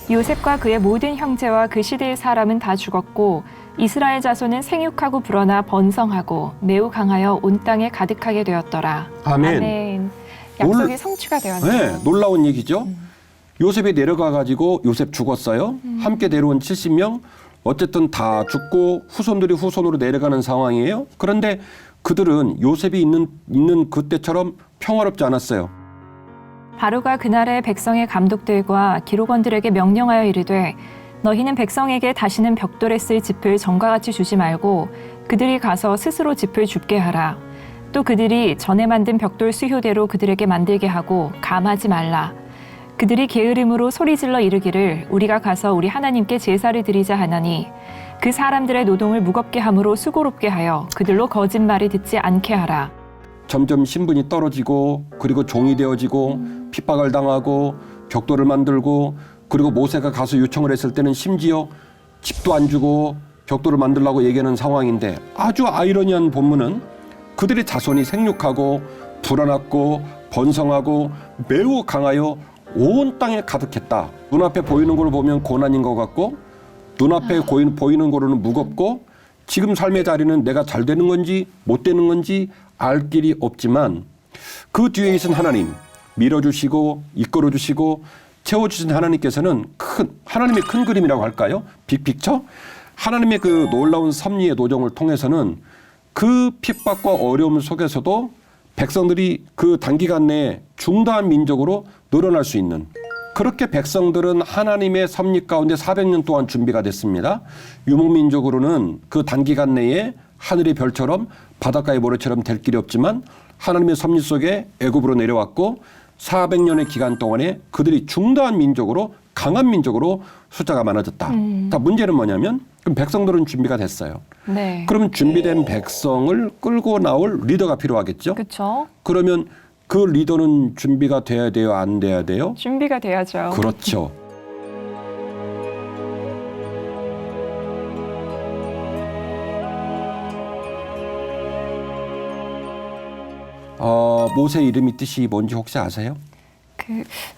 요셉과 그의 모든 형제와 그 시대의 사람은 다 죽었고 이스라엘 자손은 생육하고 불어나 번성하고 매우 강하여 온 땅에 가득하게 되었더라. 아멘. 아멘. 약속이 성취가 되었네요. 네, 놀라운 얘기죠. 요셉이 내려가가지고 요셉 죽었어요. 함께 내려온 70명. 어쨌든 다 죽고 후손들이 후손으로 내려가는 상황이에요. 그런데 그들은 요셉이 있는 그때처럼 평화롭지 않았어요. 바로가 그날의 백성의 감독들과 기록원들에게 명령하여 이르되 너희는 백성에게 다시는 벽돌에 쓸 짚을 전과 같이 주지 말고 그들이 가서 스스로 짚을 줍게 하라. 또 그들이 전에 만든 벽돌 수효대로 그들에게 만들게 하고 감하지 말라. 그들이 게으름으로 소리질러 이르기를 우리가 가서 우리 하나님께 제사를 드리자 하나니 그 사람들의 노동을 무겁게 함으로 수고롭게 하여 그들로 거짓말을 듣지 않게 하라. 점점 신분이 떨어지고 그리고 종이 되어지고 핍박을 당하고 벽돌을 만들고 그리고 모세가 가서 요청을 했을 때는 심지어 집도 안 주고 벽돌을 만들라고 얘기하는 상황인데 아주 아이러니한 본문은 그들의 자손이 생육하고 불어났고 번성하고 매우 강하여 온 땅에 가득했다. 눈앞에 보이는 걸 보면 고난인 것 같고 눈앞에 보이는 거로는 무겁고 지금 삶의 자리는 내가 잘 되는 건지 못 되는 건지 알 길이 없지만 그 뒤에 있은 하나님 밀어주시고 이끌어주시고 채워주신 하나님께서는 하나님의 큰 그림이라고 할까요? 빅픽처? 하나님의 그 놀라운 섭리의 노정을 통해서는 그 핍박과 어려움 속에서도 백성들이 그 단기간 내에 중다한 민족으로 늘어날 수 있는 그렇게 백성들은 하나님의 섭리 가운데 400년 동안 준비가 됐습니다. 유목민족으로는 그 단기간 내에 하늘의 별처럼 바닷가의 모래처럼 될 길이 없지만 하나님의 섭리 속에 애굽으로 내려왔고 400년의 기간 동안에 그들이 중다한 민족으로 강한 민족으로 숫자가 많아졌다. 자, 문제는 뭐냐면 그럼 백성들은 준비가 됐어요. 네. 그러면 준비된 백성을 끌고 나올 리더가 필요하겠죠. 그렇죠. 그러면 그 리더는 준비가 돼야 돼요, 안 돼야 돼요? 준비가 돼야죠. 그렇죠. 모세 이름이 뜻이 뭔지 혹시 아세요?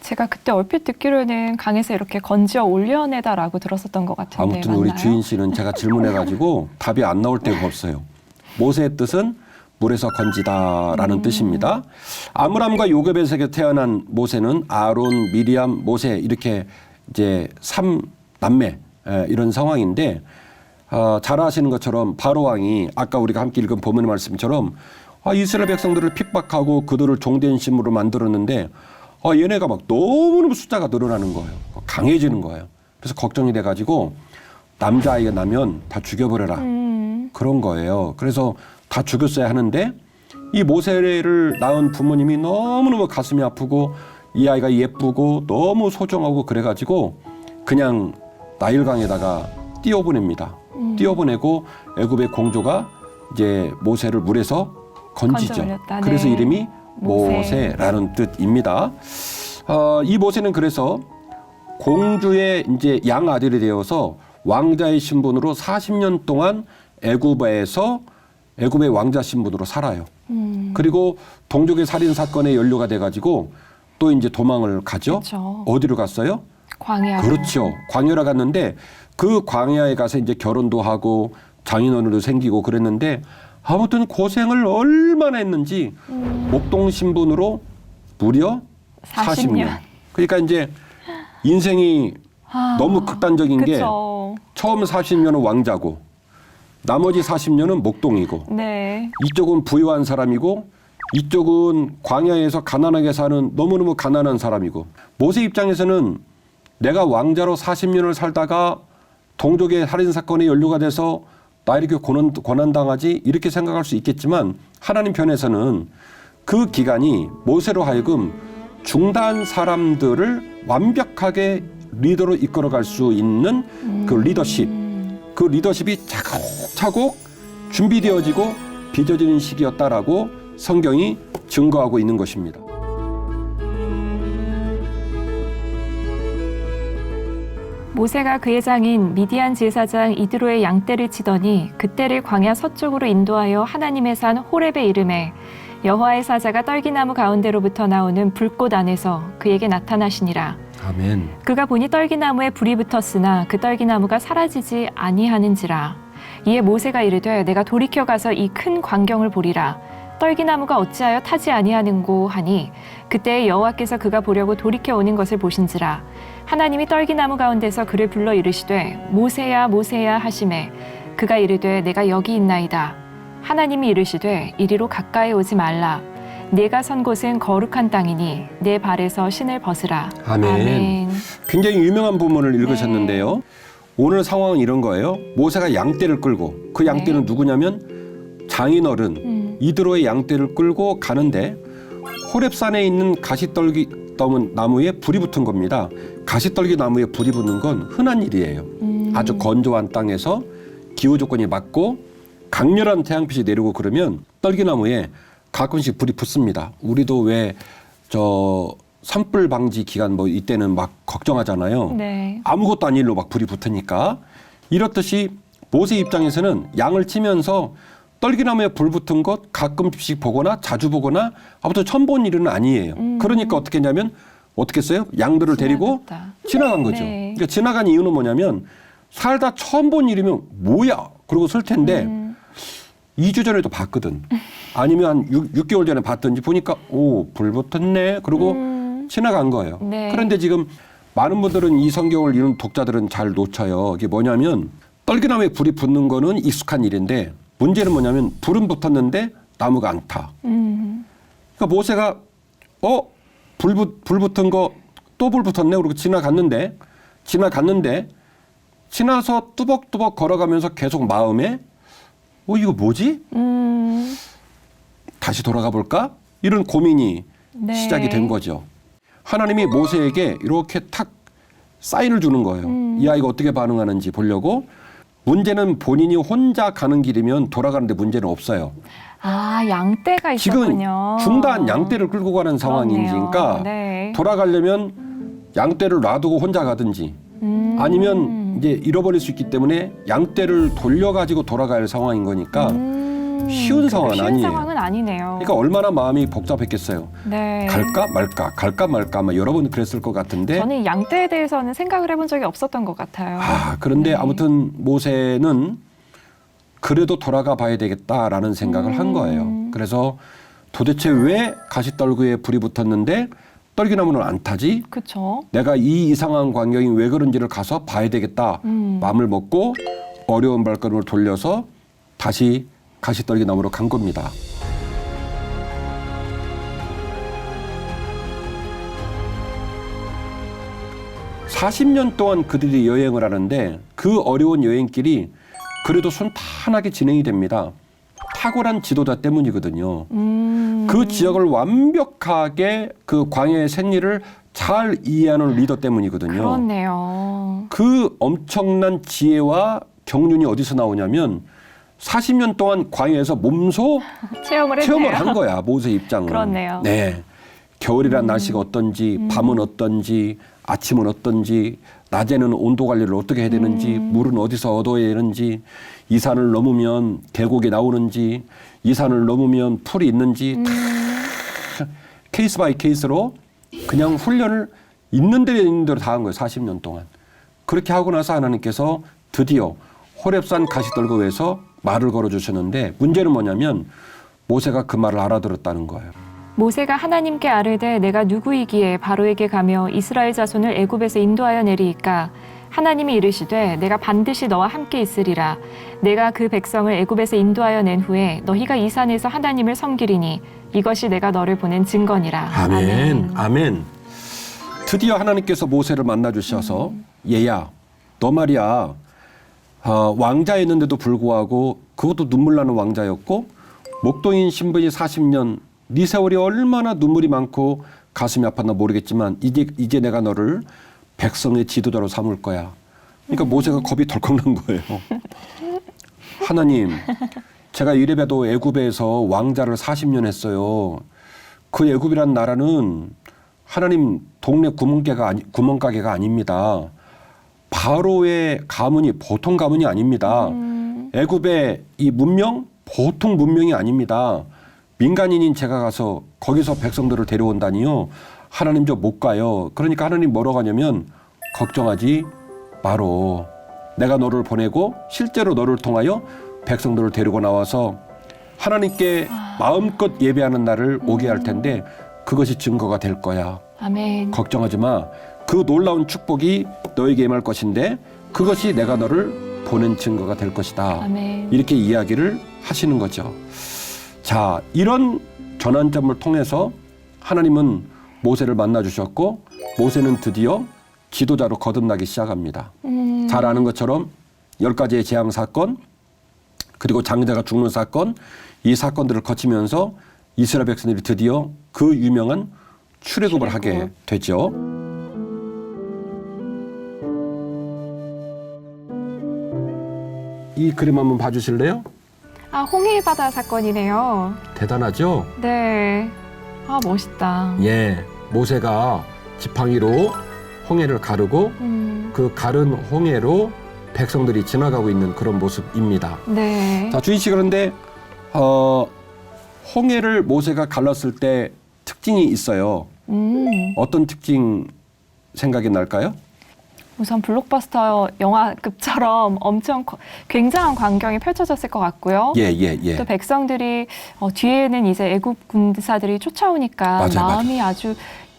제가 그때 얼핏 듣기로는 강에서 이렇게 건져 올려내다라고 들었었던 것 같은데 아무튼 맞나요? 우리 주인 씨는 제가 질문해가지고 답이 안 나올 때가 없어요. 모세의 뜻은 물에서 건지다라는 뜻입니다. 아므람과 요국벳에게 태어난 모세는 아론, 미리암, 모세 이렇게 이제 3남매 이런 상황인데 잘 아시는 것처럼 바로 왕이 아까 우리가 함께 읽은 본문의 말씀처럼 이스라엘 백성들을 핍박하고 그들을 종된 신으로 만들었는데 얘네가 막 너무너무 숫자가 늘어나는 거예요. 강해지는 거예요. 그래서 걱정이 돼가지고 남자아이가 나면 다 죽여버려라. 그런 거예요. 그래서 다 죽였어야 하는데 이 모세를 낳은 부모님이 너무너무 가슴이 아프고 이 아이가 예쁘고 너무 소중하고 그래가지고 그냥 나일강에다가 띄워보냅니다. 띄워보내고 애굽의 공주가 이제 모세를 물에서 건지죠. 그래서 네. 이름이 모세라는 뜻입니다. 이 모세는 그래서 공주의 이제 양아들이 되어서 왕자의 신분으로 40년 동안 애굽의 왕자 신분으로 살아요. 그리고 동족의 살인 사건에 연루가 돼가지고 또 이제 도망을 가죠. 그렇죠. 어디로 갔어요? 광야. 그렇죠. 광야로 갔는데 그 광야에 가서 이제 결혼도 하고 장인어른도 생기고 그랬는데 아무튼 고생을 얼마나 했는지 목동 신분으로 무려 40년. 그러니까 이제 인생이 너무 극단적인 게 그쵸. 처음 40년은 왕자고 나머지 40년은 목동이고 네. 이쪽은 부유한 사람이고 이쪽은 광야에서 가난하게 사는 너무너무 가난한 사람이고 모세 입장에서는 내가 왕자로 40년을 살다가 동족의 살인 사건에 연루가 돼서 나 이렇게 고난당하지 이렇게 생각할 수 있겠지만 하나님 편에서는 그 기간이 모세로 하여금 중다한 사람들을 완벽하게 리더로 이끌어갈 수 있는 그 리더십이 차곡차곡 준비되어지고 빚어지는 시기였다라고 성경이 증거하고 있는 것입니다. 모세가 그의 장인 미디안 제사장 이드로의 양떼를 치더니 그떼를 광야 서쪽으로 인도하여 하나님의 산 호렙에 이르매 여호와의 사자가 떨기나무 가운데로부터 나오는 불꽃 안에서 그에게 나타나시니라. 아멘. 그가 보니 떨기나무에 불이 붙었으나 그 떨기나무가 사라지지 아니하는지라. 이에 모세가 이르되 내가 돌이켜 가서 이 큰 광경을 보리라. 떨기나무가 어찌하여 타지 아니하는고 하니 그때 여호와께서 그가 보려고 돌이켜 오는 것을 보신지라. 하나님이 떨기나무 가운데서 그를 불러 이르시되 모세야 모세야 하시매 그가 이르되 내가 여기 있나이다. 하나님이 이르시되 이리로 가까이 오지 말라. 내가 선 곳은 거룩한 땅이니 내 발에서 신을 벗으라. 아멘. 굉장히 유명한 부문을 읽으셨는데요. 오늘 상황은 이런 거예요. 모세가 양떼를 끌고 그 양떼는 누구냐면 장인어른 이드로의 양떼를 끌고 가는데 호렙산에 있는 가시떨기 나무에 불이 붙은 겁니다. 가시떨기 나무에 불이 붙는 건 흔한 일이에요. 아주 건조한 땅에서 기후 조건이 맞고 강렬한 태양빛이 내리고 그러면 떨기나무에 가끔씩 불이 붙습니다. 우리도 왜 산불 방지 기간 뭐 이때는 막 걱정하잖아요. 네. 아무것도 아닌 일로 막 불이 붙으니까. 이렇듯이 모세 입장에서는 양을 치면서 떨기나무에 불 붙은 것 가끔씩 보거나 자주 보거나 아무튼 처음 본 일은 아니에요. 그러니까 어떻게 했냐면 어떻게 했어요? 양들을 데리고 지나간 거죠. 네. 그러니까 지나간 이유는 뭐냐면 살다 처음 본 일이면 뭐야? 그러고 쓸 텐데 2주 전에도 봤거든. 아니면 한 6개월 전에 봤든지 보니까 오, 불 붙었네. 그러고 지나간 거예요. 네. 그런데 지금 많은 분들은 이 성경을 읽는 독자들은 잘 놓쳐요. 이게 뭐냐면 떨기나무에 불이 붙는 거는 익숙한 일인데 문제는 뭐냐면 불은 붙었는데 나무가 안 타. 그러니까 모세가 불 붙은 거 또 불 붙었네. 그러고 지나갔는데 지나서 뚜벅뚜벅 걸어가면서 계속 마음에 이거 뭐지? 다시 돌아가 볼까? 이런 고민이 네. 시작이 된 거죠. 하나님이 모세에게 이렇게 탁 사인을 주는 거예요. 이 아이가 어떻게 반응하는지 보려고. 문제는 본인이 혼자 가는 길이면 돌아가는데 문제는 없어요. 아, 양떼가 있었군요. 지금 중단 양떼를 끌고 가는 상황이니까 네. 돌아가려면 양떼를 놔두고 혼자 가든지 아니면 이제 잃어버릴 수 있기 때문에 양떼를 돌려가지고 돌아가야 할 상황인 거니까 쉬운 상황은 아니에요. 쉬운 상황은 아니네요. 그러니까 얼마나 마음이 복잡했겠어요. 네. 갈까 말까 아마 여러 번 그랬을 것 같은데. 저는 양떼에 대해서는 생각을 해본 적이 없었던 것 같아요. 그런데 네. 아무튼 모세는 그래도 돌아가 봐야 되겠다라는 생각을 한 거예요. 그래서 도대체 왜 가시떨기에 불이 붙었는데 떨기나무는 안 타지? 그렇죠. 내가 이 이상한 광경이 왜 그런지를 가서 봐야 되겠다. 마음을 먹고 어려운 발걸음을 돌려서 다시 가시떨기나무로 간 겁니다. (40년) 동안 그들이 여행을 하는데 그 어려운 여행길이 그래도 순탄하게 진행이 됩니다. 탁월한 지도자 때문이거든요. 그 지역을 완벽하게 그 광야의 생리를 잘 이해하는 리더 때문이거든요. 그렇네요. 그 엄청난 지혜와 경륜이 어디서 나오냐면 40년 동안 광야에서 몸소 체험을 한 거야. 모세 입장은. 그렇네요. 네. 겨울이란 날씨가 어떤지, 밤은 어떤지, 아침은 어떤지, 낮에는 온도 관리를 어떻게 해야 되는지, 물은 어디서 얻어야 되는지, 이 산을 넘으면 계곡이 나오는지, 이 산을 넘으면 풀이 있는지 다 케이스 바이 케이스로 그냥 훈련을 있는 대로 다 한 거예요. 40년 동안. 그렇게 하고 나서 하나님께서 드디어 호렙산 가시떨기에서 말을 걸어주셨는데 문제는 뭐냐면 모세가 그 말을 알아들었다는 거예요. 모세가 하나님께 아뢰되 내가 누구이기에 바로에게 가며 이스라엘 자손을 애굽에서 인도하여 내리이까 하나님이 이르시되 내가 반드시 너와 함께 있으리라. 내가 그 백성을 애굽에서 인도하여 낸 후에 너희가 이 산에서 하나님을 섬기리니 이것이 내가 너를 보낸 증거니라. 아멘. 아멘. 드디어 하나님께서 모세를 만나 주셔서 얘야 너 말이야 왕자였는데도 불구하고 그것도 눈물 나는 왕자였고 목동인 신분이 40년 네 세월이 얼마나 눈물이 많고 가슴이 아팠나 모르겠지만 이제 내가 너를 백성의 지도자로 삼을 거야. 그러니까 모세가 겁이 덜컥 난 거예요. 하나님, 제가 이래봬도 애굽에서 왕자를 40년 했어요. 그 애굽이란 나라는 하나님 동네 구멍가게가 아닙니다. 바로의 가문이 보통 가문이 아닙니다. 애굽의 이 문명 보통 문명이 아닙니다. 민간인인 제가 가서 거기서 백성들을 데려온다니요. 하나님 저 못 가요. 그러니까 하나님 뭐라고 하냐면 걱정하지 마로. 내가 너를 보내고 실제로 너를 통하여 백성들을 데리고 나와서 하나님께 마음껏 예배하는 날을 오게 할 텐데 그것이 증거가 될 거야. 아멘. 걱정하지 마. 그 놀라운 축복이 너에게 임할 것인데 그것이 내가 너를 보낸 증거가 될 것이다. 아멘. 이렇게 이야기를 하시는 거죠. 자, 이런 전환점을 통해서 하나님은 모세를 만나 주셨고 모세는 드디어 지도자로 거듭나기 시작합니다. 잘 아는 것처럼 10가지의 재앙 사건 그리고 장자가 죽는 사건 이 사건들을 거치면서 이스라엘 백성들이 드디어 그 유명한 출애굽을 하게 되죠. 이 그림 한번 봐주실래요? 아, 홍해바다 사건이네요. 대단하죠? 네. 아, 멋있다. 예, 모세가 지팡이로 홍해를 가르고 그 가른 홍해로 백성들이 지나가고 있는 그런 모습입니다. 네. 자, 주인 씨 그런데 홍해를 모세가 갈랐을 때 특징이 있어요. 어떤 특징 생각이 날까요? 우선 블록버스터 영화급처럼 엄청 굉장한 광경이 펼쳐졌을 것 같고요. 예. 또 백성들이 뒤에는 이제 애굽 군사들이 쫓아오니까 맞아요, 마음이 아주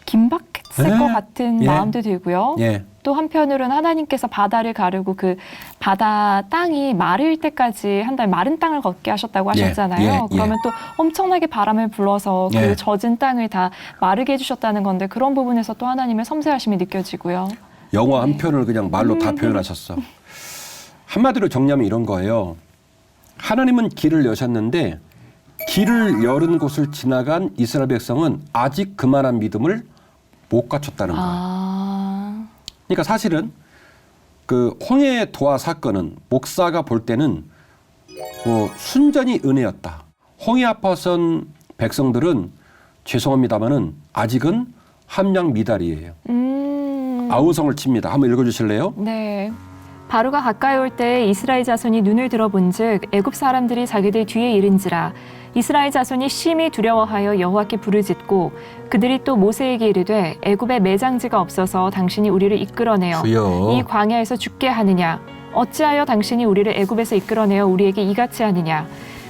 긴박했을 것 같은 예. 마음도 들고요. 예. 또 한편으로는 하나님께서 바다를 가르고 그 바다 땅이 마를 때까지 한 달 마른 땅을 걷게 하셨다고 하셨잖아요. 예. 그러면 또 엄청나게 바람을 불어서 그 예. 젖은 땅을 다 마르게 해주셨다는 건데 그런 부분에서 또 하나님의 섬세하심이 느껴지고요. 영화 한 편을 그냥 말로 다 표현하셨어. 한마디로 정리하면 이런 거예요. 하나님은 길을 여셨는데 길을 열은 곳을 지나간 이스라엘 백성은 아직 그만한 믿음을 못 갖췄다는 거예요. 그러니까 사실은 그 홍해 도화 사건은 목사가 볼 때는 순전히 은혜였다. 홍해 앞서선 백성들은 죄송합니다마는 아직은 함량 미달이에요. 아우성을 칩니다. 한번 읽어주실래요? 네. 바로가 가까이 올 때 이스라엘 자손이 눈을 들어본즉 애굽 사람들이 자기들 뒤에 이른지라 이스라엘 자손이 심히 두려워하여 여호와께 부르짖고 그들이 또 모세에게 이르되 애굽에 매장지가 없어서 당신이 우리를 이끌어내어 주여. 이 광야에서 죽게 하느냐 어찌하여 당신이 우리를 애굽에서 이끌어내어 우리에게 이같이 하느냐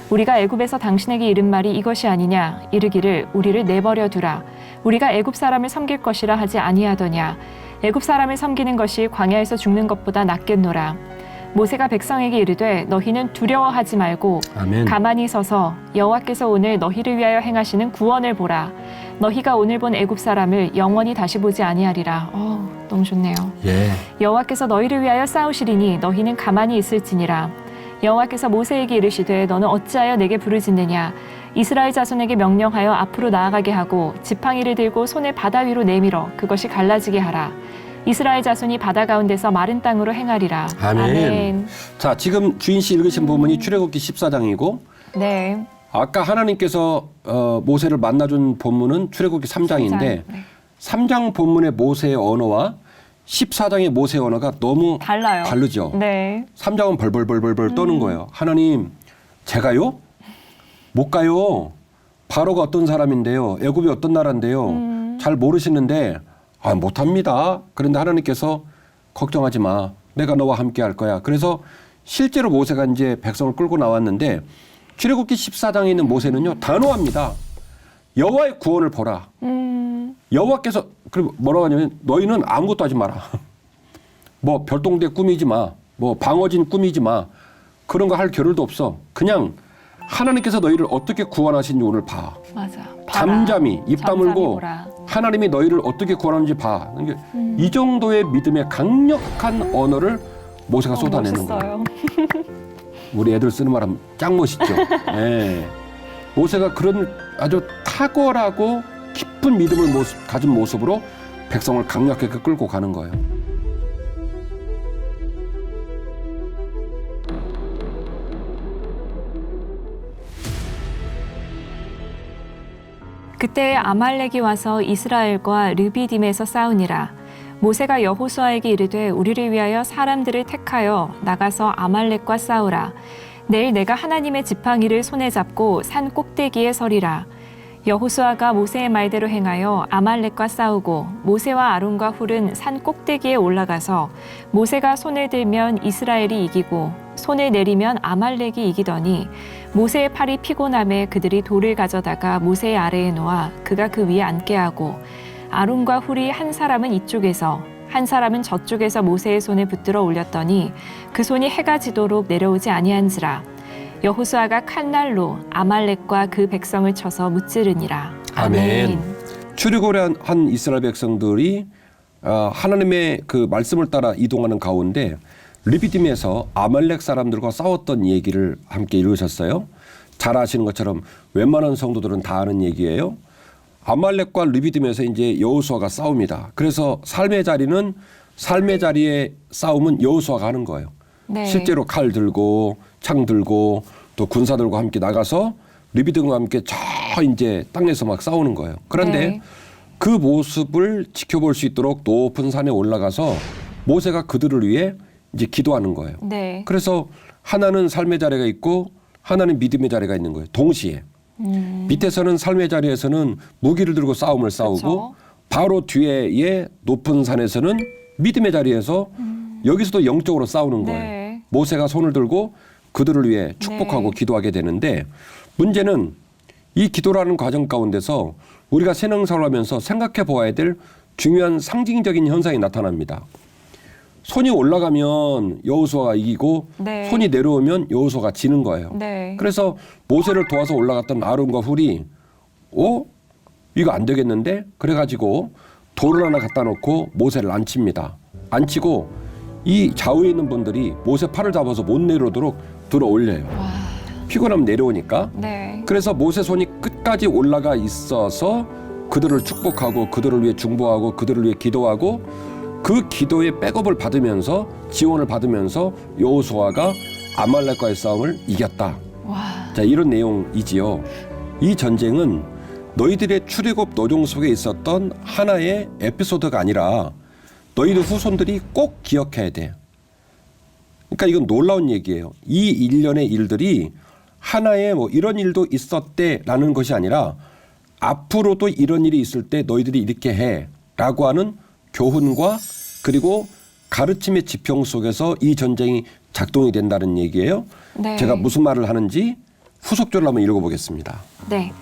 우리가 애굽에서 당신에게 이른 말이 이것이 아니냐 이르기를 우리를 내버려 두라 우리가 애굽 사람을 섬길 것이라 하지 아니하더냐 애굽 사람을 섬기는 것이 광야에서 죽는 것보다 낫겠노라. 모세가 백성에게 이르되 너희는 두려워하지 말고 아멘. 가만히 서서 여호와께서 오늘 너희를 위하여 행하시는 구원을 보라. 너희가 오늘 본 애굽 사람을 영원히 다시 보지 아니하리라. 너무 좋네요. 예. 여호와께서 너희를 위하여 싸우시리니 너희는 가만히 있을지니라. 여호와께서 모세에게 이르시되 너는 어찌하여 내게 부르짖느냐. 이스라엘 자손에게 명령하여 앞으로 나아가게 하고 지팡이를 들고 손을 바다 위로 내밀어 그것이 갈라지게 하라. 이스라엘 자손이 바다 가운데서 마른 땅으로 행하리라. 아멘. 자, 지금 주인 씨 읽으신 부분이 출애굽기 14장이고 네. 아까 하나님께서 모세를 만나준 본문은 출애굽기 3장인데 네. 3장 본문의 모세의 언어와 14장의 모세의 언어가 너무 달라요. 다르죠. 네. 3장은 벌벌벌벌 떠는 거예요. 하나님, 제가요? 못 가요. 바로가 어떤 사람인데요. 애굽이 어떤 나라인데요. 잘 모르시는데 못합니다. 그런데 하나님께서 걱정하지 마. 내가 너와 함께 할 거야. 그래서 실제로 모세가 이제 백성을 끌고 나왔는데 출애굽기 14장에 있는 모세는요. 단호합니다. 여호와의 구원을 보라. 여호와께서 그리고 뭐라고 하냐면 너희는 아무것도 하지 마라. 뭐 별동대 꾸미지 마. 뭐 방어진 꾸미지 마. 그런 거 할 겨를도 없어. 그냥 하나님께서 너희를 어떻게 구원하신지 오늘 봐. 맞아. 잠잠히 입 다물고 보라. 하나님이 너희를 어떻게 구원하는지 봐. 이 정도의 믿음의 강력한 언어를 모세가 쏟아내는 거예요. 멋있어요. 우리 애들 쓰는 말 하면 짱 멋있죠. 네. 모세가 그런 아주 탁월하고 깊은 믿음을 가진 모습으로 백성을 강력하게 끌고 가는 거예요. 그때 아말렉이 와서 이스라엘과 르비딤에서 싸우니라. 모세가 여호수아에게 이르되 우리를 위하여 사람들을 택하여 나가서 아말렉과 싸우라. 내일 내가 하나님의 지팡이를 손에 잡고 산 꼭대기에 서리라. 여호수아가 모세의 말대로 행하여 아말렉과 싸우고 모세와 아론과 훌은 산 꼭대기에 올라가서 모세가 손을 들면 이스라엘이 이기고 손을 내리면 아말렉이 이기더니 모세의 팔이 피곤함에 그들이 돌을 가져다가 모세의 아래에 놓아 그가 그 위에 앉게 하고 아론과 훌이 한 사람은 이쪽에서 한 사람은 저쪽에서 모세의 손을 붙들어 올렸더니 그 손이 해가 지도록 내려오지 아니한지라. 여호수아가 칼날로 아말렉과 그 백성을 쳐서 무찌르니라. 아멘. 출애굽을 한 이스라엘 백성들이 하나님의 그 말씀을 따라 이동하는 가운데 르비딤에서 아말렉 사람들과 싸웠던 얘기를 함께 읽으셨어요. 잘 아시는 것처럼 웬만한 성도들은 다 아는 얘기예요. 아말렉과 르비딤에서 이제 여호수아가 싸웁니다. 그래서 삶의 자리에 싸움은 여호수아가 하는 거예요. 네. 실제로 칼 들고 창 들고 또 군사들과 함께 나가서 르비딤과 함께 저 이제 땅에서 막 싸우는 거예요. 그런데 네. 그 모습을 지켜볼 수 있도록 높은 산에 올라가서 모세가 그들을 위해 이제 기도하는 거예요. 네. 그래서 하나는 삶의 자리가 있고 하나는 믿음의 자리가 있는 거예요. 동시에. 밑에서는 삶의 자리에서는 무기를 들고 싸움을 싸우고 그쵸. 바로 뒤에 높은 산에서는 믿음의 자리에서 여기서도 영적으로 싸우는 거예요. 네. 모세가 손을 들고 그들을 위해 축복하고 네. 기도하게 되는데 문제는 이 기도라는 과정 가운데서 우리가 신앙생활을 하면서 생각해 보아야 될 중요한 상징적인 현상이 나타납니다. 손이 올라가면 여호수아가 이기고 네. 손이 내려오면 여호수아가 지는 거예요. 네. 그래서 모세를 도와서 올라갔던 아론과 훌이 이거 안 되겠는데? 그래가지고 돌을 하나 갖다 놓고 모세를 앉힙니다. 앉히고 이 좌우에 있는 분들이 모세 팔을 잡아서 못 내려오도록 들어 올려요. 피곤하면 내려오니까. 네. 그래서 모세 손이 끝까지 올라가 있어서 그들을 축복하고 그들을 위해 중보하고 그들을 위해 기도하고 그 기도의 백업을 받으면서 지원을 받으면서 여호수아가 아말렉과의 싸움을 이겼다. 와. 자, 이런 내용이지요. 이 전쟁은 너희들의 출애굽 노종 속에 있었던 하나의 에피소드가 아니라 너희들 후손들이 꼭 기억해야 돼. 그러니까 이건 놀라운 얘기예요. 이 일련의 일들이 하나의 이런 일도 있었대라는 것이 아니라 앞으로도 이런 일이 있을 때 너희들이 이렇게 해라고 하는 교훈과 그리고 가르침의 지평 속에서 이 전쟁이 작동이 된다는 얘기예요. 네. 제가 무슨 말을 하는지 후속절을 한번 읽어보겠습니다. 네.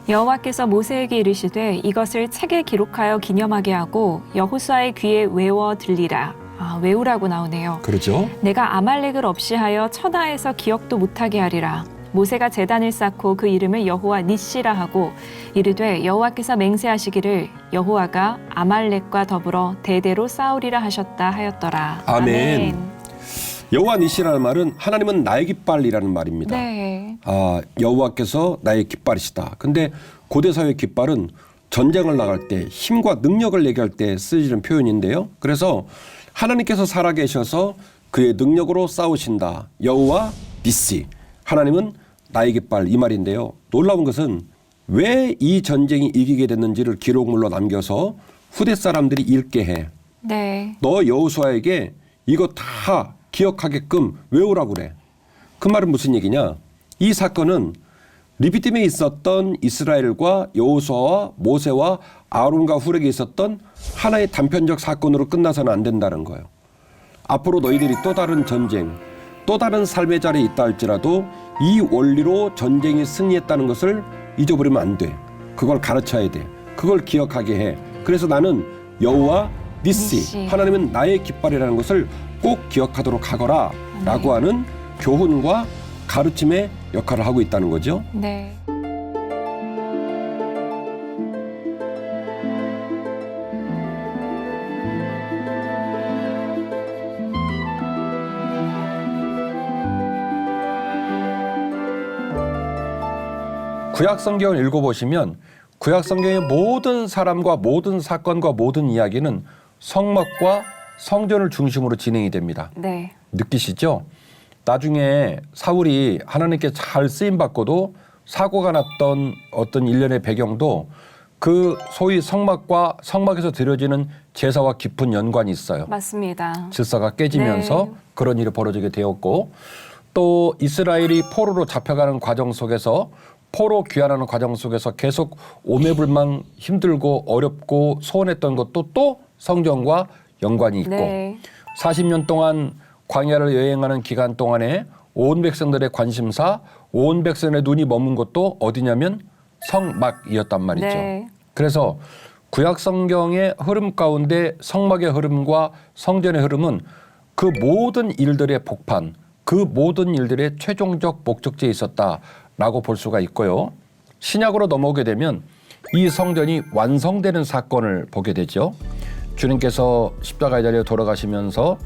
여호와께서 모세에게 이르시되 이것을 책에 기록하여 기념하게 하고 여호수아의 귀에 외워 들리라. 외우라고 나오네요. 그렇죠? 내가 아말렉을 없이 하여 천하에서 기억도 못하게 하리라. 모세가 제단을 쌓고 그 이름을 여호와 니시라 하고 이르되 여호와께서 맹세하시기를 여호와가 아말렉과 더불어 대대로 싸우리라 하셨다 하였더라. 아멘. 여호와 니시라는 말은 하나님은 나의 깃발이라는 말입니다. 네. 여호와께서 나의 깃발이시다. 근데 고대 사회의 깃발은 전쟁을 나갈 때 힘과 능력을 얘기할 때 쓰이는 표현인데요. 그래서 하나님께서 살아계셔서 그의 능력으로 싸우신다. 여호와 니시. 하나님은 나의 깃발 이 말인데요. 놀라운 것은 왜 이 전쟁이 이기게 됐는지를 기록물로 남겨서 후대 사람들이 읽게 해. 네. 너 여호수아에게 이거 다 기억하게끔 외우라고 그래. 그 말은 무슨 얘기냐? 이 사건은 르비딤에 있었던 이스라엘과 여호수아와 모세와 아론과 훌에게 있었던 하나의 단편적 사건으로 끝나서는 안 된다는 거예요. 앞으로 너희들이 또 다른 전쟁, 또 다른 삶의 자리에 있다 할지라도 이 원리로 전쟁이 승리했다는 것을 잊어버리면 안 돼. 그걸 가르쳐야 돼. 그걸 기억하게 해. 그래서 나는 여호와 니시, 하나님은 나의 깃발이라는 것을 꼭 기억하도록 하거라 라고 하는 교훈과 가르침의 역할을 하고 있다는 거죠. 네. 구약 성경을 읽어보시면 구약 성경의 모든 사람과 모든 사건과 모든 이야기는 성막과 성전을 중심으로 진행이 됩니다. 네. 느끼시죠? 나중에 사울이 하나님께 잘 쓰임받고도 사고가 났던 어떤 일련의 배경도 그 소위 성막과 성막에서 드려지는 제사와 깊은 연관이 있어요. 맞습니다. 질서가 깨지면서 네. 그런 일이 벌어지게 되었고 또 이스라엘이 포로로 잡혀가는 과정 속에서 포로 귀환하는 과정 속에서 계속 오매불망 힘들고 어렵고 소원했던 것도 또 성전과 연관이 있고 네. 40년 동안 광야를 여행하는 기간 동안에 온 백성들의 관심사, 온 백성의 눈이 머문 것도 어디냐면 성막이었단 말이죠. 네. 그래서 구약 성경의 흐름 가운데 성막의 흐름과 성전의 흐름은 그 모든 일들의 복판, 그 모든 일들의 최종적 목적지에 있었다라고 볼 수가 있고요. 신약으로 넘어오게 되면 이 성전이 완성되는 사건을 보게 되죠. 주님께서 십자가의 자리에 돌아가시면서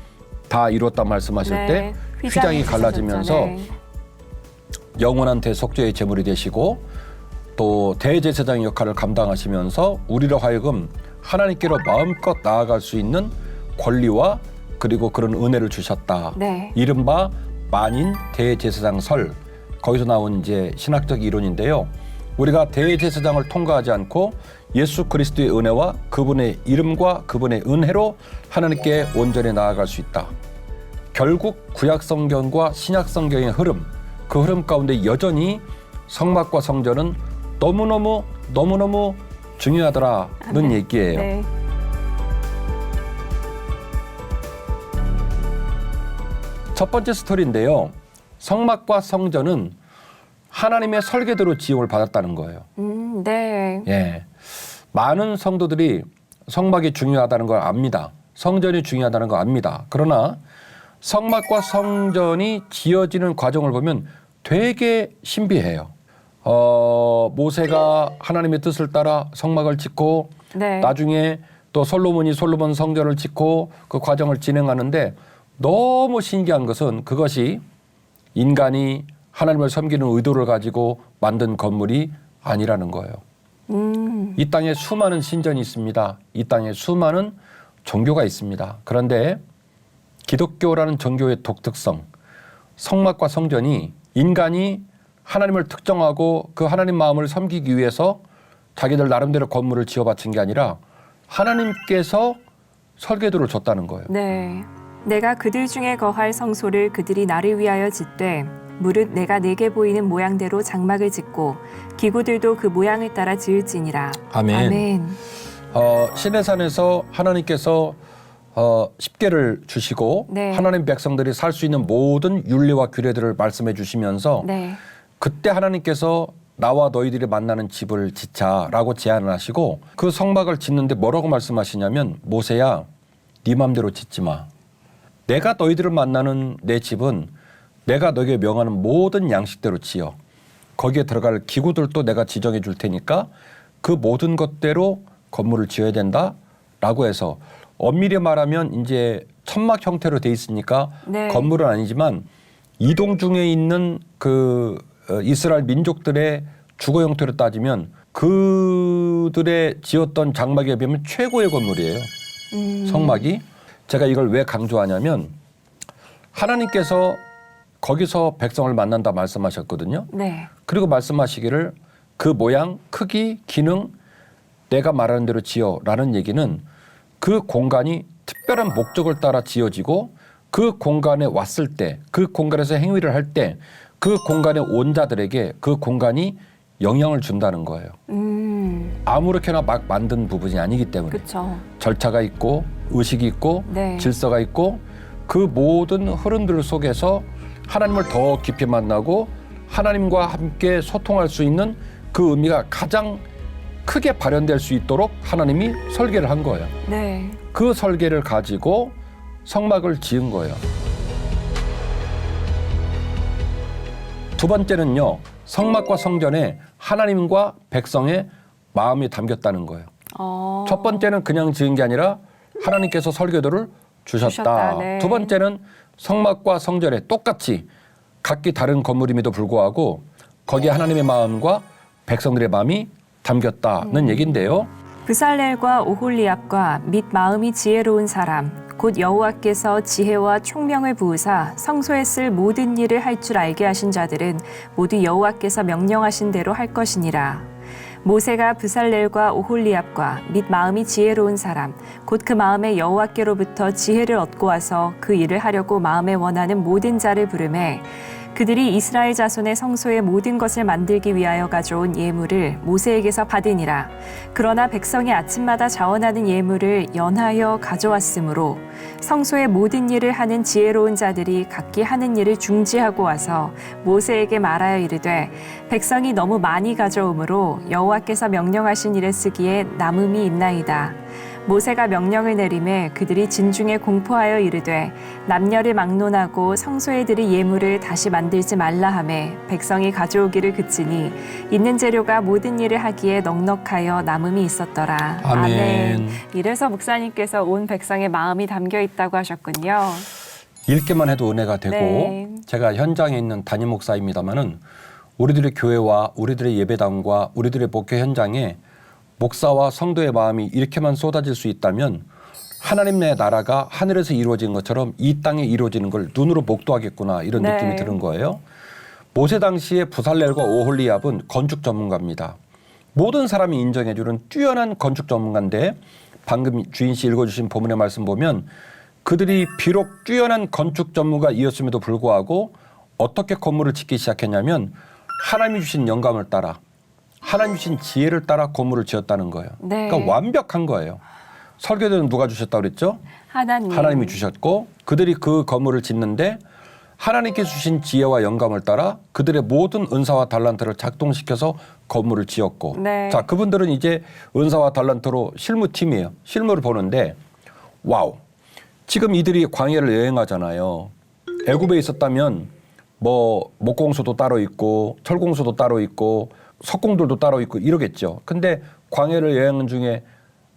다 이뤘다 말씀하실 네. 때 휘장이 갈라지면서 네. 영원한 대속죄의 제물이 되시고 또 대제사장의 역할을 감당하시면서 우리로 하여금 하나님께로 마음껏 나아갈 수 있는 권리와 그리고 그런 은혜를 주셨다. 네. 이른바 만인 대제사장설, 거기서 나온 이제 신학적 이론인데요. 우리가 대제사장을 통과하지 않고 예수 그리스도의 은혜와 그분의 이름과 그분의 은혜로 하나님께 온전히 나아갈 수 있다. 결국 구약 성경과 신약 성경의 흐름, 그 흐름 가운데 여전히 성막과 성전은 너무너무 중요하더라는 얘기예요. 네. 첫 번째 스토리인데요. 성막과 성전은 하나님의 설계대로 지음을 받았다는 거예요. 네. 예, 많은 성도들이 성막이 중요하다는 걸 압니다. 성전이 중요하다는 걸 압니다. 그러나 성막과 성전이 지어지는 과정을 보면 되게 신비해요. 모세가 하나님의 뜻을 따라 성막을 짓고 네. 나중에 또 솔로몬이 솔로몬 성전을 짓고 그 과정을 진행하는데 너무 신기한 것은 그것이 인간이 하나님을 섬기는 의도를 가지고 만든 건물이 아니라는 거예요. 이 땅에 수많은 신전이 있습니다. 이 땅에 수많은 종교가 있습니다. 그런데 기독교라는 종교의 독특성, 성막과 성전이 인간이 하나님을 특정하고 그 하나님 마음을 섬기기 위해서 자기들 나름대로 건물을 지어 바친 게 아니라 하나님께서 설계도를 줬다는 거예요. 네. 내가 그들 중에 거할 성소를 그들이 나를 위하여 짓되 무릇 내가 내게 보이는 모양대로 장막을 짓고 기구들도 그 모양을 따라 지을지니라. 아멘. 아멘. 시내산에서 하나님께서 십계를 주시고 네. 하나님 백성들이 살 수 있는 모든 윤리와 규례들을 말씀해 주시면서 네. 그때 하나님께서 나와 너희들이 만나는 집을 짓자라고 제안을 하시고 그 성막을 짓는데 뭐라고 말씀하시냐면 모세야 네 맘대로 짓지 마. 내가 너희들을 만나는 내 집은 내가 너에게 명하는 모든 양식대로 지어. 거기에 들어갈 기구들도 내가 지정해 줄 테니까 그 모든 것대로 건물을 지어야 된다라고 해서 엄밀히 말하면 이제 천막 형태로 돼 있으니까 네. 건물은 아니지만 이동 중에 있는 그 이스라엘 민족들의 주거 형태로 따지면 그들의 지었던 장막에 비하면 최고의 건물이에요. 성막이. 제가 이걸 왜 강조하냐면 하나님께서 거기서 백성을 만난다 말씀하셨거든요. 네. 그리고 말씀하시기를 그 모양, 크기, 기능 내가 말하는 대로 지어라는 얘기는 그 공간이 특별한 목적을 따라 지어지고 그 공간에 왔을 때, 그 공간에서 행위를 할 때 그 공간에 온 자들에게 그 공간이 영향을 준다는 거예요. 아무렇게나 막 만든 부분이 아니기 때문에 그렇죠. 절차가 있고 의식이 있고 네. 질서가 있고 그 모든 흐름들 속에서 하나님을 더 깊이 만나고 하나님과 함께 소통할 수 있는 그 의미가 가장 크게 발현될 수 있도록 하나님이 설계를 한 거예요. 네. 그 설계를 가지고 성막을 지은 거예요. 두 번째는요, 성막과 성전에 하나님과 백성의 마음이 담겼다는 거예요. 첫 번째는 그냥 지은 게 아니라 하나님께서 설계도를 주셨다. 네. 두 번째는 성막과 성전에 똑같이 각기 다른 건물임에도 불구하고 거기에 하나님의 마음과 백성들의 마음이 담겼다는 얘기인데요. 브살렐과 오홀리압과 및 마음이 지혜로운 사람 곧 여호와께서 지혜와 총명을 부으사 성소에 쓸 모든 일을 할 줄 알게 하신 자들은 모두 여호와께서 명령하신 대로 할 것이니라. 모세가 브살렐과 오홀리압과 및 마음이 지혜로운 사람 곧 그 마음에 여호와께로부터 지혜를 얻고 와서 그 일을 하려고 마음에 원하는 모든 자를 부르매 그들이 이스라엘 자손의 성소의 모든 것을 만들기 위하여 가져온 예물을 모세에게서 받으니라. 그러나 백성이 아침마다 자원하는 예물을 연하여 가져왔으므로 성소의 모든 일을 하는 지혜로운 자들이 각기 하는 일을 중지하고 와서 모세에게 말하여 이르되 백성이 너무 많이 가져오므로 여호와께서 명령하신 일에 쓰기에 남음이 있나이다. 모세가 명령을 내리매 그들이 진중에 공포하여 이르되 남녀를 막론하고 성소에 드릴 예물을 다시 만들지 말라 하매 백성이 가져오기를 그치니 있는 재료가 모든 일을 하기에 넉넉하여 남음이 있었더라. 아멘. 이래서 목사님께서 온 백성의 마음이 담겨 있다고 하셨군요. 읽기만 해도 은혜가 되고 네. 제가 현장에 있는 담임 목사입니다마는 우리들의 교회와 우리들의 예배당과 우리들의 목회 현장에 목사와 성도의 마음이 이렇게만 쏟아질 수 있다면 하나님의 나라가 하늘에서 이루어진 것처럼 이 땅에 이루어지는 걸 눈으로 목도하겠구나 이런 네. 느낌이 드는 거예요. 모세 당시에 부살렐과 오홀리압은 건축 전문가입니다. 모든 사람이 인정해주는 뛰어난 건축 전문가인데 방금 주인 씨 읽어주신 본문의 말씀 보면 그들이 비록 뛰어난 건축 전문가이었음에도 불구하고 어떻게 건물을 짓기 시작했냐면 하나님이 주신 영감을 따라 하나님 주신 지혜를 따라 건물을 지었다는 거예요. 네. 그러니까 완벽한 거예요. 설계도는 누가 주셨다고 그랬죠? 하나님이 주셨고 그들이 그 건물을 짓는데 하나님께 주신 지혜와 영감을 따라 그들의 모든 은사와 달란트를 작동시켜서 건물을 지었고 네. 자, 그분들은 이제 은사와 달란트로 실무팀이에요. 실무를 보는데 와우. 지금 이들이 광야를 여행하잖아요. 애굽에 있었다면 뭐 목공소도 따로 있고 철공소도 따로 있고 석공들도 따로 있고 이러겠죠. 근데 광야를 여행하는 중에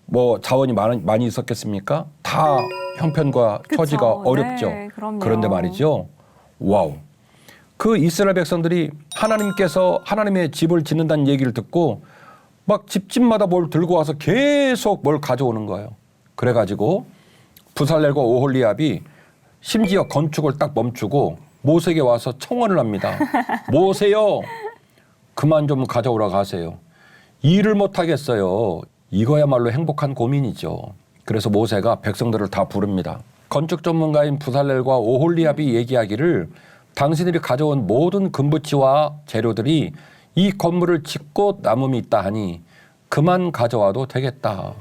뭐 자원이 많이 있었겠습니까? 다 형편과 그쵸. 처지가 어렵죠. 네, 그럼요. 그런데 말이죠. 와우. 그 이스라엘 백성들이 하나님께서 하나님의 집을 짓는다는 얘기를 듣고 막 집집마다 뭘 들고 와서 계속 뭘 가져오는 거예요. 그래가지고 부살렐과 오홀리압이 심지어 건축을 딱 멈추고 모세에게 와서 청원을 합니다. 모세요. 그만 좀 가져오라 가세요. 일을 못 하겠어요. 이거야말로 행복한 고민이죠. 그래서 모세가 백성들을 다 부릅니다. 건축 전문가인 부살렐과 오홀리압이 얘기하기를 당신들이 가져온 모든 금붙이와 재료들이 이 건물을 짓고 남음이 있다 하니 그만 가져와도 되겠다.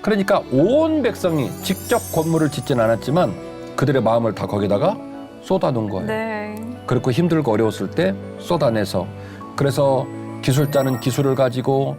그러니까 온 백성이 직접 건물을 짓진 않았지만 그들의 마음을 다 거기다가 쏟아놓은 거예요. 네. 그렇고 힘들고 어려웠을 때 쏟아내서 그래서 기술자는 기술을 가지고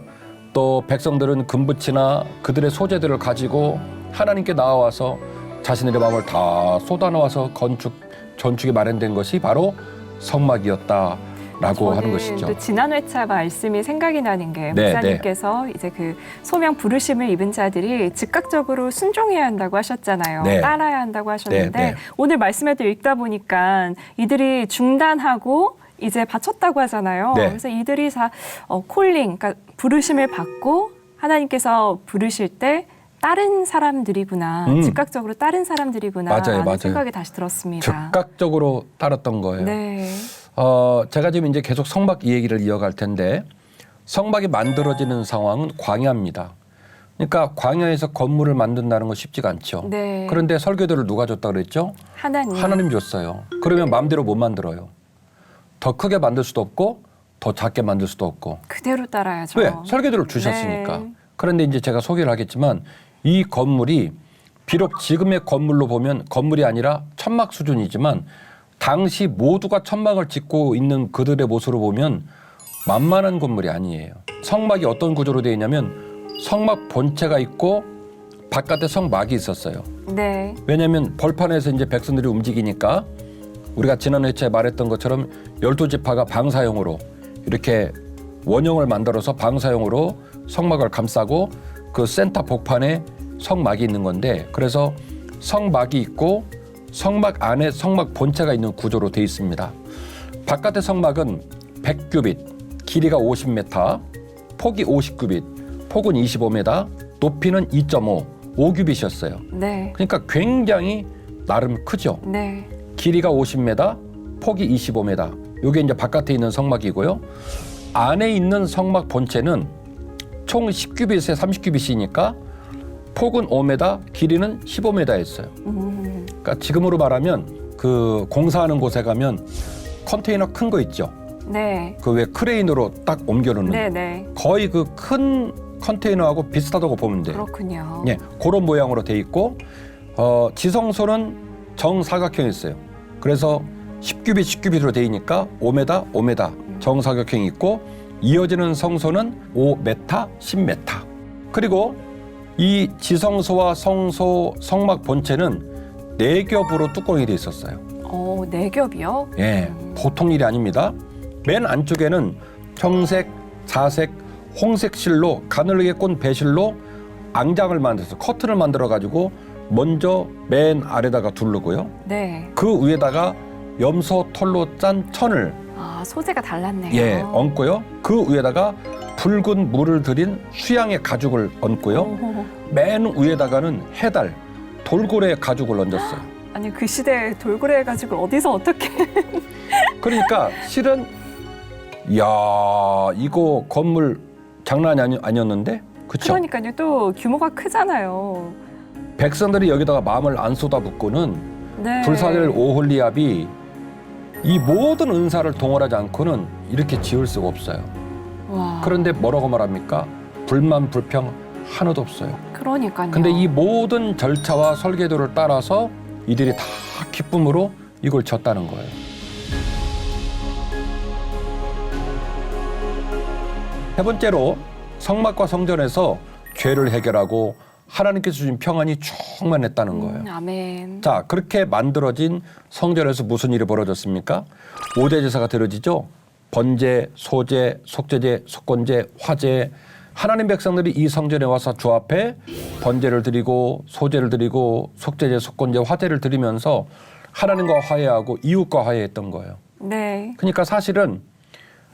또 백성들은 금붙이나 그들의 소재들을 가지고 하나님께 나와서 자신들의 마음을 다 쏟아놓아서 건축이 마련된 것이 바로 성막이었다라고 하는 것이죠. 또 지난 회차 말씀이 생각이 나는 게 네, 목사님께서 이제 그 소명 부르심을 입은 자들이 즉각적으로 순종해야 한다고 하셨잖아요. 네. 따라야 한다고 하셨는데 네, 네. 오늘 말씀에도 읽다 보니까 이들이 중단하고 이제 바쳤다고 하잖아요. 네. 그래서 이들이 다 콜링, 그러니까 부르심을 받고 하나님께서 부르실 때 다른 사람들이구나. 즉각적으로 다른 사람들이구나. 맞아요, 라는 맞아요. 생각이 다시 들었습니다. 즉각적으로 따랐던 거예요. 네. 제가 지금 이제 계속 성막 얘기를 이어갈 텐데 성막이 만들어지는 상황은 광야입니다. 그러니까 광야에서 건물을 만든다는 건 쉽지가 않죠. 네. 그런데 설계도를 누가 줬다 그랬죠? 하나님 줬어요. 그러면 마음대로 못 만들어요. 더 크게 만들 수도 없고 더 작게 만들 수도 없고. 그대로 따라야죠. 왜? 설계도를 주셨으니까. 네. 그런데 이제 제가 소개를 하겠지만 이 건물이 비록 지금의 건물로 보면 건물이 아니라 천막 수준이지만 당시 모두가 천막을 짓고 있는 그들의 모습으로 보면 만만한 건물이 아니에요. 성막이 어떤 구조로 되어 있냐면 성막 본체가 있고 바깥에 성막이 있었어요. 네. 왜냐하면 벌판에서 이제 백성들이 움직이니까 우리가 지난 회차에 말했던 것처럼 12지파가 방사형으로 이렇게 원형을 만들어서 방사형으로 성막을 감싸고 그 센터 복판에 성막이 있는 건데 그래서 성막이 있고 성막 안에 성막 본체가 있는 구조로 되어 있습니다. 바깥의 성막은 100규빗, 길이가 50m, 폭이 50규빗, 폭은 25m, 높이는 2.5, 5규빗이었어요. 네. 그러니까 굉장히 나름 크죠. 네. 길이가 50m, 폭이 25m. 이게 이제 바깥에 있는 성막이고요. 안에 있는 성막 본체는 총 10규빗에 30규빗이니까 폭은 5m, 길이는 15m였어요. 그러니까 지금으로 말하면 그 공사하는 곳에 가면 컨테이너 큰 거 있죠. 네. 그 왜 크레인으로 딱 옮겨놓는 네네. 거의 그 큰 컨테이너하고 비슷하다고 보면 돼요. 그렇군요. 예, 그런 모양으로 돼 있고 지성소는 정사각형이 있어요. 그래서 10규빗 10규빗으로 돼 있으니까 5m 5m 정사각형이 있고 이어지는 성소는 5m 10m. 그리고 이 지성소와 성소 성막 본체는 4겹으로 뚜껑이 돼 있었어요. 네 겹이요? 예, 보통 일이 아닙니다. 맨 안쪽에는 청색, 자색, 홍색 실로 가늘게 꼰 배실로 앙장을 만들어서 커튼을 만들어 가지고 먼저 맨 아래다가 두르고요. 네. 그 위에다가 염소 털로 짠 천을 소재가 달랐네요. 예, 얹고요. 그 위에다가 붉은 물을 들인 수양의 가죽을 얹고요. 오. 맨 위에다가는 해달, 돌고래 가죽을 얹었어요. 아니 그 시대에 돌고래 가지고 어디서 어떻게? 그러니까 실은 이야 이거 건물 장난이 아니었는데 그렇죠? 그러니까요. 또 규모가 크잖아요. 백성들이 여기다가 마음을 안 쏟아붓고는 네. 불사될 오홀리압이 이 모든 은사를 동원하지 않고는 이렇게 지을 수가 없어요. 와. 그런데 뭐라고 말합니까? 불만 불평 하나도 없어요. 그러니까요. 근데 이 모든 절차와 설계도를 따라서 이들이 다 기쁨으로 이걸 졌다는 거예요. 세 번째로 성막과 성전에서 죄를 해결하고 하나님께서 주신 평안이 충만했다는 거예요. 아멘. 자, 그렇게 만들어진 성전에서 무슨 일이 벌어졌습니까? 5대 제사가 드려지죠. 번제, 소제, 속죄제, 속건제, 화제. 하나님 백성들이 이 성전에 와서 주 앞에 번제를 드리고 소제를 드리고 속죄제, 속건제, 화제를 드리면서 하나님과 화해하고 이웃과 화해했던 거예요. 네. 그러니까 사실은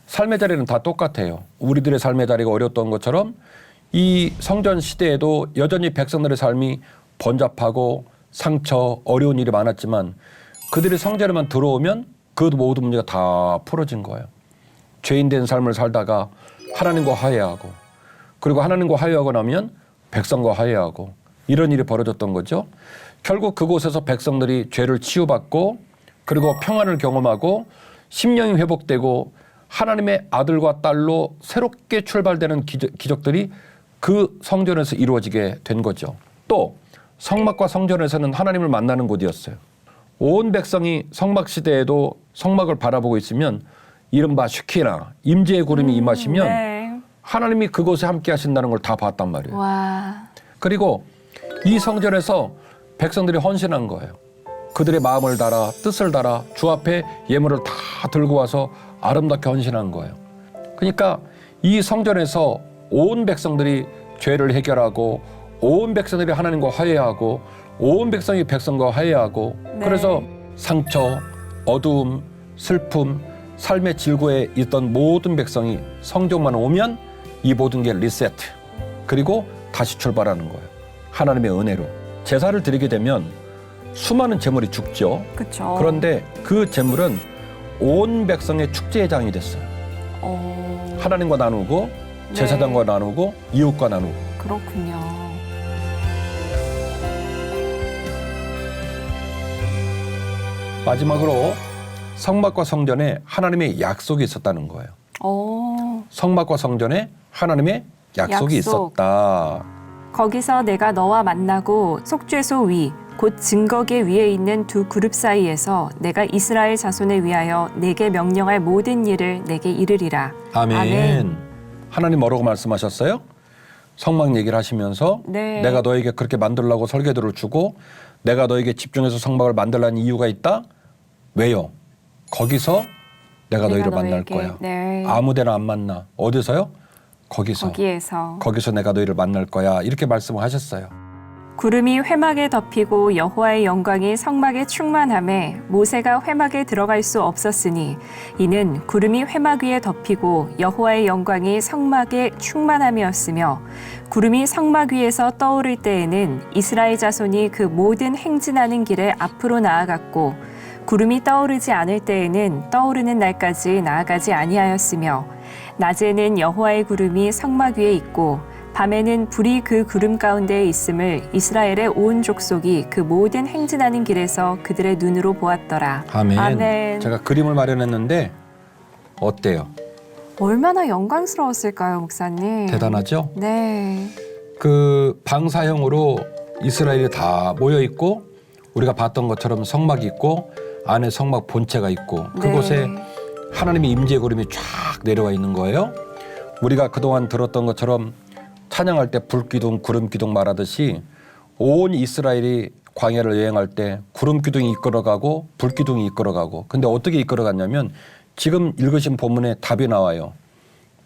삶의 자리는 다 똑같아요. 우리들의 삶의 자리가 어려웠던 것처럼 이 성전 시대에도 여전히 백성들의 삶이 번잡하고 상처, 어려운 일이 많았지만 그들이 성전에만 들어오면 그 모든 문제가 다 풀어진 거예요. 죄인된 삶을 살다가 하나님과 화해하고 그리고 하나님과 화해하고 나면 백성과 화해하고 이런 일이 벌어졌던 거죠. 결국 그곳에서 백성들이 죄를 치유받고 그리고 평안을 경험하고 심령이 회복되고 하나님의 아들과 딸로 새롭게 출발되는 기적들이 그 성전에서 이루어지게 된 거죠. 또 성막과 성전에서는 하나님을 만나는 곳이었어요. 온 백성이 성막 시대에도 성막을 바라보고 있으면 이른바 슈키나 임재의 구름이 임하시면 네. 하나님이 그곳에 함께 하신다는 걸 다 봤단 말이에요. 와. 그리고 이 성전에서 백성들이 헌신한 거예요. 그들의 마음을 달아 뜻을 달아 주 앞에 예물을 다 들고 와서 아름답게 헌신한 거예요. 그러니까 이 성전에서 온 백성들이 죄를 해결하고 온 백성들이 하나님과 화해하고 온 백성이 백성과 화해하고 네. 그래서 상처, 어두움, 슬픔, 삶의 질고에 있던 모든 백성이 성전만 오면 이 모든 게 리세트 그리고 다시 출발하는 거예요. 하나님의 은혜로. 제사를 드리게 되면 수많은 재물이 죽죠. 그렇죠. 그런데 그 재물은 온 백성의 축제의 장이 됐어요. 하나님과 나누고 제사장과 나누고 이웃과 나누고. 그렇군요. 마지막으로 성막과 성전에 하나님의 약속이 있었다는 거예요. 성막과 성전에 하나님의 약속이 있었다. 거기서 내가 너와 만나고 속죄소 위, 곧 증거계 위에 있는 두 그룹 사이에서 내가 이스라엘 자손에 위하여 내게 명령할 모든 일을 내게 이르리라. 아멘. 아멘. 하나님 뭐라고 말씀하셨어요? 성막 얘기를 하시면서 네. 내가 너에게 그렇게 만들려고 설계도를 주고 내가 너에게 집중해서 성막을 만들라는 이유가 있다? 왜요? 거기서 내가 너희를 만날 너에게, 거야. 네. 아무 데나 안 만나. 어디서요? 거기서 내가 너희를 만날 거야. 이렇게 말씀을 하셨어요. 구름이 회막에 덮이고 여호와의 영광이 성막에 충만함에 모세가 회막에 들어갈 수 없었으니 이는 구름이 회막 위에 덮이고 여호와의 영광이 성막에 충만함이었으며 구름이 성막 위에서 떠오를 때에는 이스라엘 자손이 그 모든 행진하는 길에 앞으로 나아갔고 구름이 떠오르지 않을 때에는 떠오르는 날까지 나아가지 아니하였으며 낮에는 여호와의 구름이 성막 위에 있고 밤에는 불이 그 구름 가운데에 있음을 이스라엘의 온 족속이 그 모든 행진하는 길에서 그들의 눈으로 보았더라. 아멘. 아멘. 제가 그림을 마련했는데 어때요? 얼마나 영광스러웠을까요, 목사님? 대단하죠? 네. 그 방사형으로 이스라엘이 다 모여 있고 우리가 봤던 것처럼 성막이 있고 안에 성막 본체가 있고 그곳에 네. 하나님의 임재의 구름이 쫙 내려와 있는 거예요. 우리가 그동안 들었던 것처럼 찬양할 때 불기둥, 구름기둥 말하듯이 온 이스라엘이 광야를 여행할 때 구름기둥이 이끌어가고 불기둥이 이끌어가고 근데 어떻게 이끌어갔냐면 지금 읽으신 본문에 답이 나와요.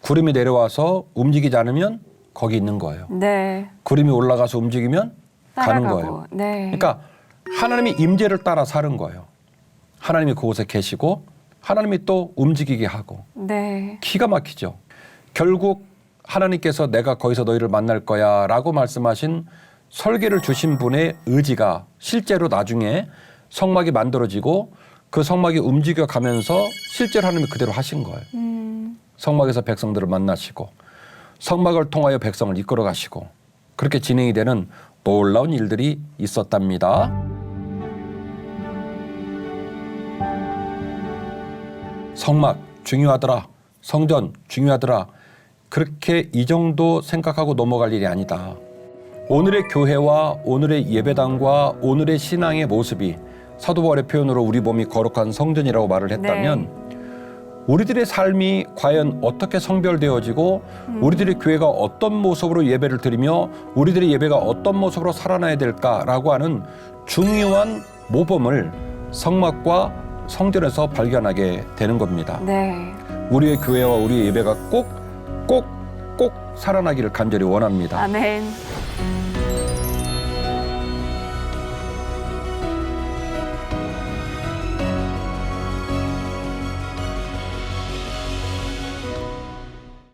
구름이 내려와서 움직이지 않으면 거기 있는 거예요. 네. 구름이 올라가서 움직이면 가는 따라가고. 거예요. 네. 그러니까 하나님의 임재를 따라 사는 거예요. 하나님이 그곳에 계시고 하나님이 또 움직이게 하고 네. 기가 막히죠. 결국 하나님께서 내가 거기서 너희를 만날 거야 라고 말씀하신 설계를 주신 분의 의지가 실제로 나중에 성막이 만들어지고 그 성막이 움직여 가면서 실제로 하나님이 그대로 하신 거예요. 성막에서 백성들을 만나시고 성막을 통하여 백성을 이끌어 가시고 그렇게 진행이 되는 놀라운 일들이 있었답니다. 성막 중요하더라. 성전 중요하더라. 그렇게 이 정도 생각하고 넘어갈 일이 아니다. 오늘의 교회와 오늘의 예배당과 오늘의 신앙의 모습이 사도 바울의 표현으로 우리 몸이 거룩한 성전이라고 말을 했다면 우리들의 삶이 과연 어떻게 성별되어지고 우리들의 교회가 어떤 모습으로 예배를 드리며 우리들의 예배가 어떤 모습으로 살아나야 될까라고 하는 중요한 모범을 성막과 성전에서 발견하게 되는 겁니다. 네. 우리의 교회와 우리의 예배가 꼭 살아나기를 간절히 원합니다. 아멘.